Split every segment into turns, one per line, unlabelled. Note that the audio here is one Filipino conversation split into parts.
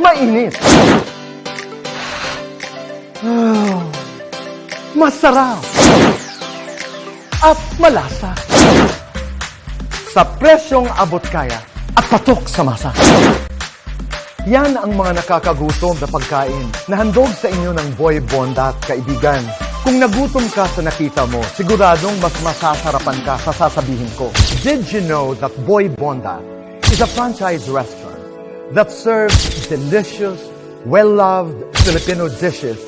mainit. Masarap. At malasa. Sa presyong abot kaya at patok sa masa. Yan ang mga nakakagutom na pagkain na handog sa inyo ng Boy Bondat, kaibigan. Kung nagutom ka sa nakita mo, siguradong mas masasarapan ka sa sasabihin ko. Did you know that Boy Bondat is a franchise restaurant that serves delicious, well-loved Filipino dishes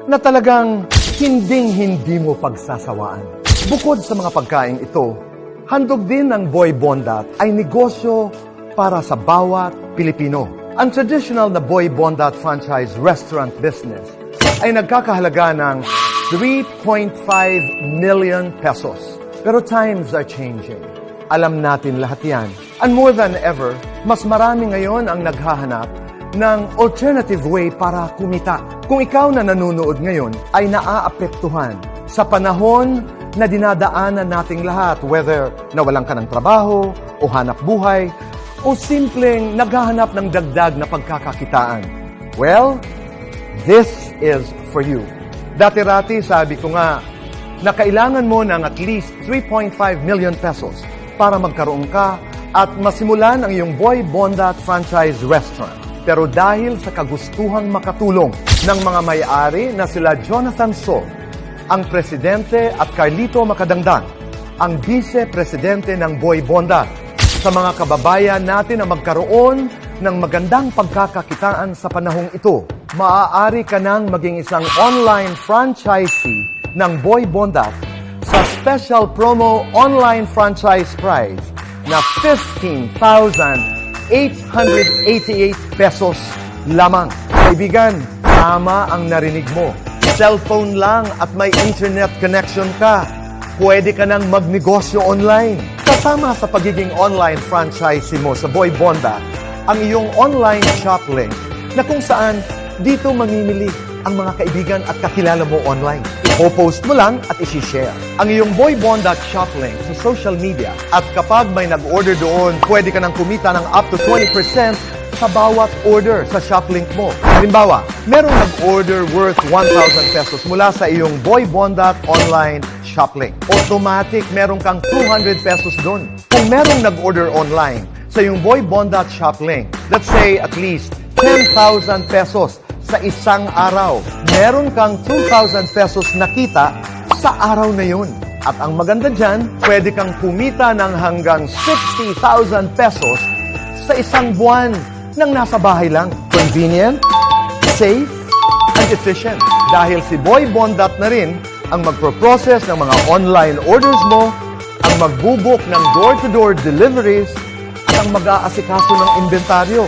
na talagang hinding-hindi mo pagsasawaan? Bukod sa mga pagkain ito, handog din ng Boy Bondat ay negosyo para sa bawat Pilipino. Ang traditional na Boy Bondat franchise restaurant business ay nagkakahalaga ng 3.5 million pesos. Pero times are changing. Alam natin lahat yan. And more than ever, mas marami ngayon ang naghahanap ng alternative way para kumita. Kung ikaw na nanonood ngayon ay naaapektuhan sa panahon na dinadaanan nating lahat, whether nawalan ka ng trabaho o hanap buhay, o simpleng naghahanap ng dagdag na pagkakakitaan. Well, this is for you. Dati-rati sabi ko nga na kailangan mo ng at least 3.5 million pesos para magkaroon ka at masimulan ang iyong Boy Bondat franchise restaurant. Pero dahil sa kagustuhang makatulong ng mga may-ari na sila Jonathan So, ang presidente, at Carlito Macadangdang, ang vice-presidente ng Boy Bondat, sa mga kababayan natin na magkaroon ng magandang pagkakakitaan sa panahong ito, maaari ka nang maging isang online franchisee ng Boy Bondat sa special promo online franchise price na 15,888 pesos lamang. Kaibigan, tama ang narinig mo. Cellphone lang at may internet connection ka. Pwede ka nang magnegosyo online. Kasama sa pagiging online franchisee mo sa Boy Bondat, ang iyong online shop link na kung saan dito mamimili ang mga kaibigan at kakilala mo online. Ipo-post mo lang at isi-share ang iyong Boy Bondat shop link sa social media. At kapag may nag-order doon, pwede ka nang kumita ng up to 20% sa bawat order sa shop link mo. Halimbawa, merong nag-order worth 1,000 pesos mula sa iyong Boy Bondat online shop link. Automatic, meron kang 200 pesos doon. Kung merong nag-order online sa iyong Boy Bondat shop link, let's say at least 10,000 pesos sa isang araw, meron kang 2,000 pesos na kita sa araw na yun. At ang maganda dyan, pwede kang kumita ng hanggang 60,000 pesos sa isang buwan nang nasa bahay lang. Convenient, safe, and efficient. Dahil si Boy Bondat na rin ang magpo-process ng mga online orders mo, ang magbubuk ng door-to-door deliveries, at ang mag-aasikaso ng inventaryo,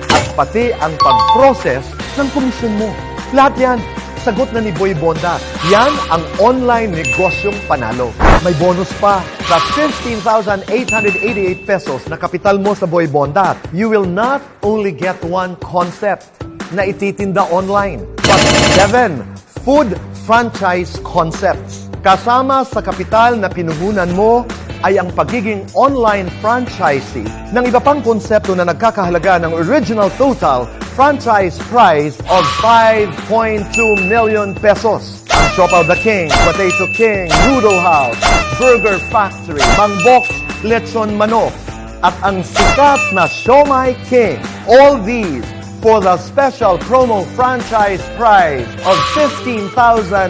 at pati ang pag-process ng komisyon mo. Lahat yan, sagot na ni Boy Bondat. Yan ang online negosyong panalo. May bonus pa sa 15,888 pesos na kapital mo sa Boy Bondat. You will not only get one concept na ititinda online, but 7 food franchise concepts. Kasama sa kapital na pinuhunan mo ay ang pagiging online franchisee ng iba pang konsepto na nagkakahalaga ng original total franchise price of 5.2 million pesos. Ang Siopaw the King, Potato King, Noodle House, Burger Factory, Mangbok, Lechon Manok, at ang sikat na Siomai King. All these for the special promo franchise price of 15,888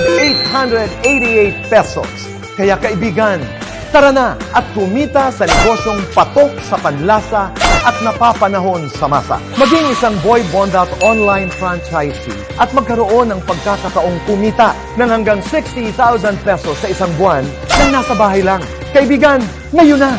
pesos. Kaya kaibigan, tara na at kumita sa negosyong patok sa panlasa at napapanahon sa masa. Maging isang Boy Bondat online franchisee at magkaroon ng pagkakataong kumita ng hanggang 60,000 pesos sa isang buwan nang nasa bahay lang. Kaibigan, ngayon na!